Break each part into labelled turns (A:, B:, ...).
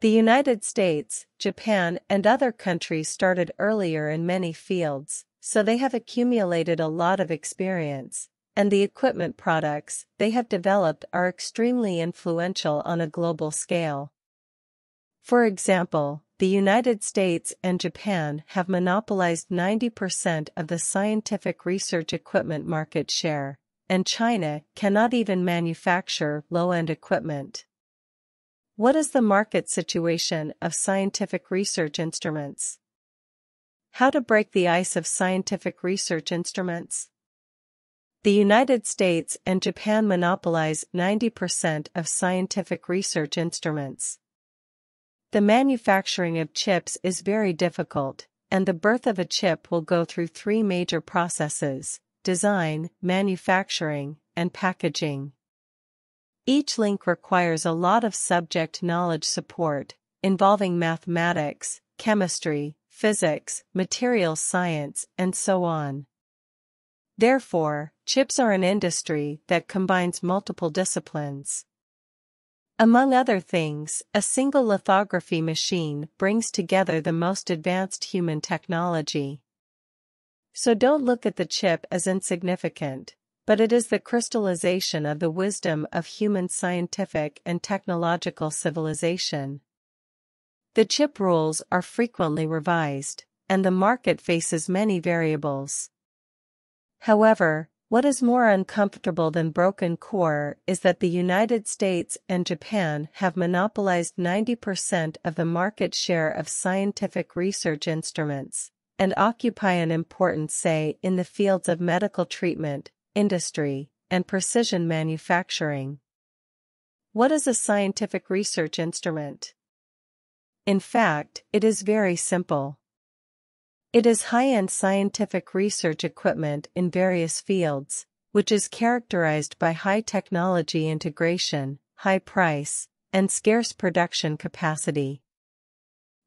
A: The United States, Japan, and other countries started earlier in many fields, so they have accumulated a lot of experience, and the equipment products they have developed are extremely influential on a global scale. For example, the United States and Japan have monopolized 90% of the scientific research equipment market share, and China cannot even manufacture low-end equipment. What is the market situation of scientific research instruments? How to break the ice of scientific research instruments? The United States and Japan monopolize 90% of scientific research instruments. The manufacturing of chips is very difficult, and the birth of a chip will go through three major processes: design, manufacturing, and packaging. Each link requires a lot of subject knowledge support, involving mathematics, chemistry, physics, materials science, and so on. Therefore, chips are an industry that combines multiple disciplines. Among other things, a single lithography machine brings together the most advanced human technology. So don't look at the chip as insignificant, but it is the crystallization of the wisdom of human scientific and technological civilization. The chip rules are frequently revised, and the market faces many variables. However, what is more uncomfortable than broken core is that the United States and Japan have monopolized 90% of the market share of scientific research instruments, and occupy an important say in the fields of medical treatment, industry, and precision manufacturing. What is a scientific research instrument? In fact, it is very simple. It is high-end scientific research equipment in various fields, which is characterized by high technology integration, high price, and scarce production capacity.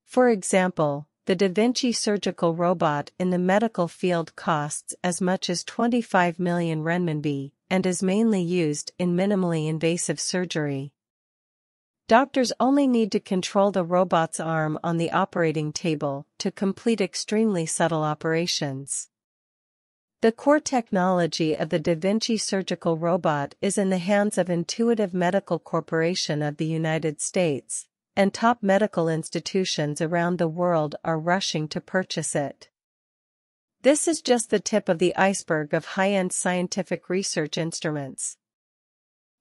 A: For example, the Da Vinci surgical robot in the medical field costs as much as 25 million renminbi, and is mainly used in minimally invasive surgery. Doctors only need to control the robot's arm on the operating table to complete extremely subtle operations. The core technology of the Da Vinci surgical robot is in the hands of Intuitive Medical Corporation of the United States, and top medical institutions around the world are rushing to purchase it. This is just the tip of the iceberg of high-end scientific research instruments.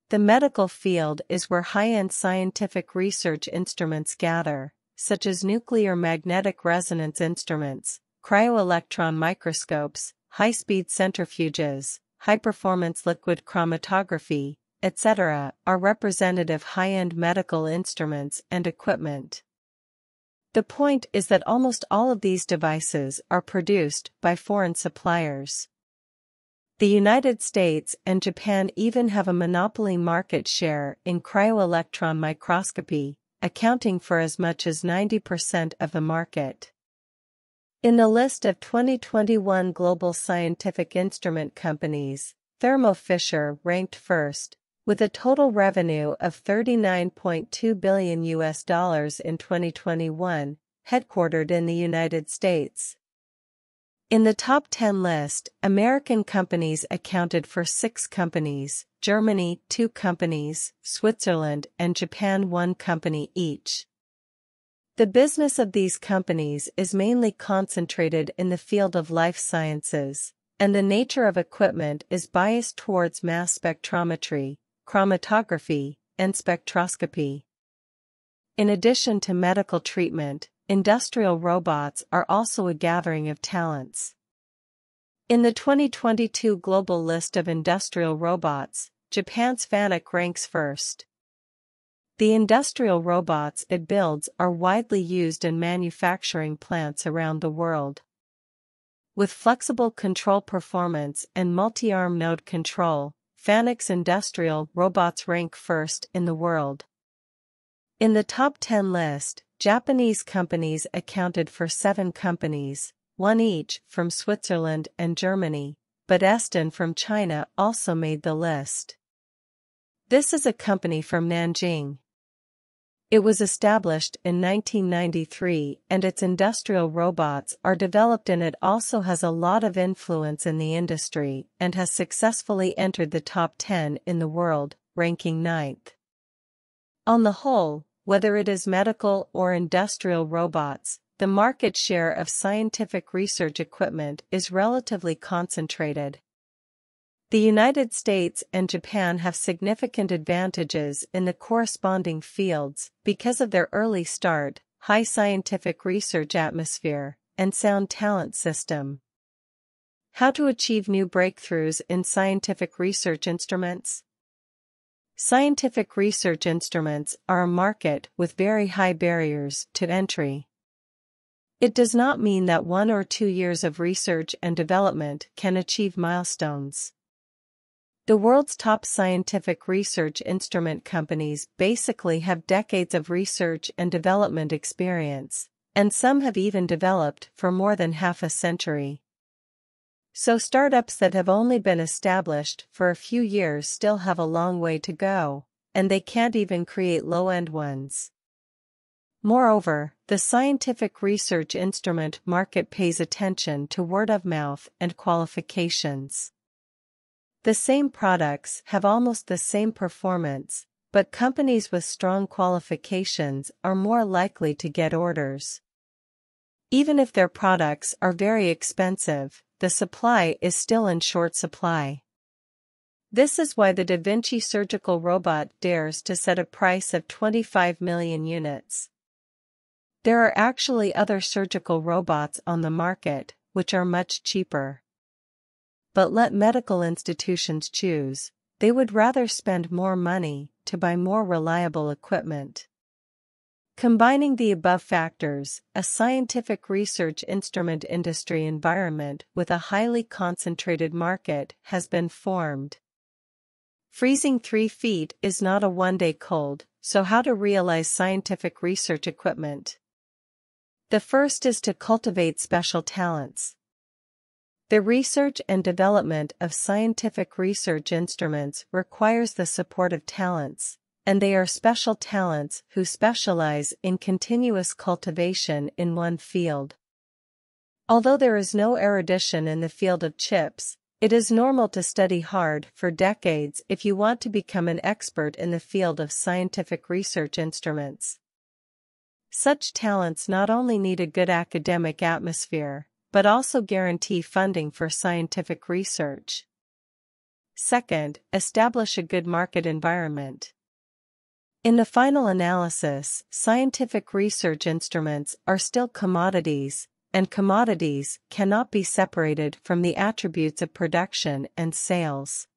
A: The medical field is where high-end scientific research instruments gather, such as nuclear magnetic resonance instruments, cryo-electron microscopes, high-speed centrifuges, high-performance liquid chromatography, etc., are representative high-end medical instruments and equipment. The point is that almost all of these devices are produced by foreign suppliers. The United States and Japan even have a monopoly market share in cryo-electron microscopy, accounting for as much as 90% of the market. In the list of 2021 global scientific instrument companies, Thermo Fisher ranked first, with a total revenue of $39.2 billion in 2021, headquartered in the United States. In the top 10 list, American companies accounted for 6 companies, Germany 2 companies, Switzerland and Japan 1 company each. The business of these companies is mainly concentrated in the field of life sciences, and the nature of equipment is biased towards mass spectrometry, chromatography, and spectroscopy. In addition to medical treatment, industrial robots are also a gathering of talents. In the 2022 global list of industrial robots, Japan's FANUC ranks first. The industrial robots it builds are widely used in manufacturing plants around the world. With flexible control performance and multi-arm node control, FANUC's industrial robots rank first in the world. In the top 10 list, Japanese companies accounted for 7 companies, 1 each from Switzerland and Germany, but Eston from China also made the list. This is a company from Nanjing. It was established in 1993 and its industrial robots are developed, and it also has a lot of influence in the industry and has successfully entered the top 10 in the world, ranking 9th. On the whole, whether it is medical or industrial robots, the market share of scientific research equipment is relatively concentrated. The United States and Japan have significant advantages in the corresponding fields because of their early start, high scientific research atmosphere, and sound talent system. How to achieve new breakthroughs in scientific research instruments? Scientific research instruments are a market with very high barriers to entry. It does not mean that 1 or 2 years of research and development can achieve milestones. The world's top scientific research instrument companies basically have decades of research and development experience, and some have even developed for more than half a century. So startups that have only been established for a few years still have a long way to go, and they can't even create low-end ones. Moreover, the scientific research instrument market pays attention to word of mouth and qualifications. The same products have almost the same performance, but companies with strong qualifications are more likely to get orders. Even if their products are very expensive, the supply is still in short supply. This is why the Da Vinci surgical robot dares to set a price of 25 million units. There are actually other surgical robots on the market, which are much cheaper. But let medical institutions choose, they would rather spend more money to buy more reliable equipment. Combining the above factors, a scientific research instrument industry environment with a highly concentrated market has been formed. Freezing 3 feet is not a one-day cold, so how to realize scientific research equipment? The first is to cultivate special talents. The research and development of scientific research instruments requires the support of talents, and they are special talents who specialize in continuous cultivation in one field. Although there is no erudition in the field of chips, it is normal to study hard for decades if you want to become an expert in the field of scientific research instruments. Such talents not only need a good academic atmosphere, but also guarantee funding for scientific research. Second, establish a good market environment. In the final analysis, scientific research instruments are still commodities, and commodities cannot be separated from the attributes of production and sales.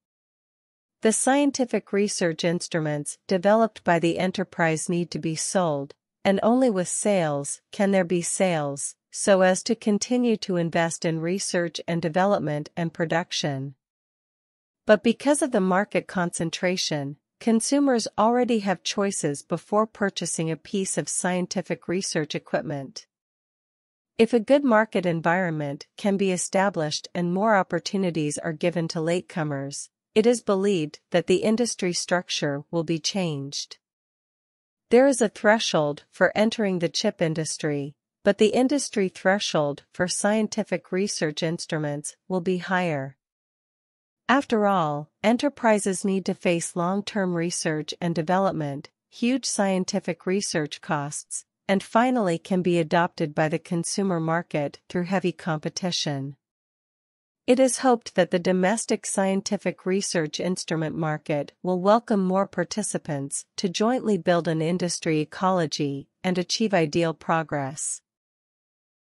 A: The scientific research instruments developed by the enterprise need to be sold, and only with sales can there be sales, so as to continue to invest in research and development and production. But because of the market concentration, consumers already have choices before purchasing a piece of scientific research equipment. If a good market environment can be established and more opportunities are given to latecomers, it is believed that the industry structure will be changed. There is a threshold for entering the chip industry, but the industry threshold for scientific research instruments will be higher. After all, enterprises need to face long-term research and development, huge scientific research costs, and finally can be adopted by the consumer market through heavy competition. It is hoped that the domestic scientific research instrument market will welcome more participants to jointly build an industry ecology and achieve ideal progress.